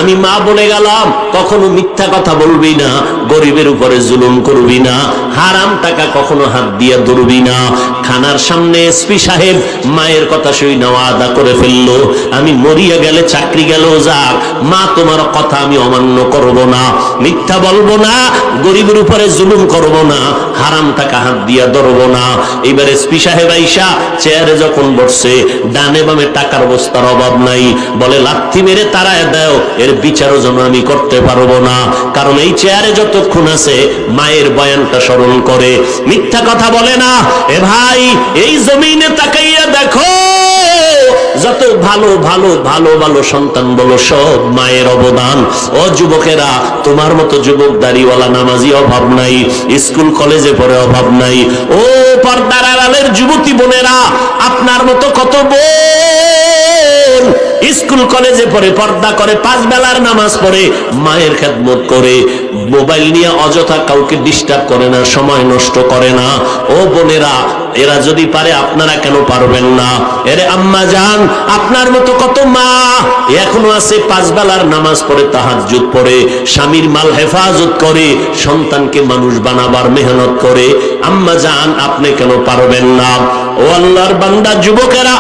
আমি মা বলে গেলাম, কখনো মিথ্যা কথা বলবি না, গরিবের উপরে জুলুম করবি না, হারাম টাকা কখনো হাত দিয়া ধরবি না। খানার সামনে এসপি সাহেব মায়ের কথা শুই না ওয়াদা করে ফেললো, আমি মরিয়া গেলে চাকরি গেল যাক, মা তোমার কথা আমি অমান্য করব না, মিথ্যা বলবো না, গরিবের উপরে জুলুম করব না, হারাম টাকা হাত দিয়া ধরবো না। এবার এসপি সাহেব আইসা চেয়ারে যখন বসছে, ডানে বামে টাকার বস্তার অভাব নাই, বলে লাথি মেরে তাড়ায় দাও, এর বিচারও যেন আমি করতে পারবো না, কারণ এই চেয়ারে যতক্ষণ আছে মায়ের বয়ানটা স্মরণ করে, মিথ্যা কথা বলে না। এ ভাই, এই জমিনে তাকাইয়া দেখো, যত ভালো ভালো ভালো ভালো সন্তান বলো, সব মায়ের অবদান। ও যুবকেরা, তোমার মতো যুবক দাড়িওয়ালা নামাজি অভাব নাই, স্কুল কলেজে পড়ে অভাব নাই। ও পর্দার আড়ালের যুবতী বোনেরা, আপনার মতো কত বোন স্কুল কলেজে পড়ে, পর্দা করে, 5 বেলার নামাজ পড়ে, মায়ের খেদমত করে, মোবাইল নিয়ে অযথা কাউকে ডিস্টার্ব করে না, সময় নষ্ট করে না। ও বোনেরা, এরা যদি পারে আপনারা কেন পারবেন না? এরে আম্মা জান, আপনার মতো কত মা এখনো আছে 5 বেলার নামাজ পড়ে, তাহাজ্জুদ পড়ে, স্বামীর মাল হেফাজত করে, সন্তানকে মানুষ বানাবার মেহনত করে। আম্মা জান, আপনি কেন পারবেন না? ও আল্লাহর বান্দা যুবকেরা,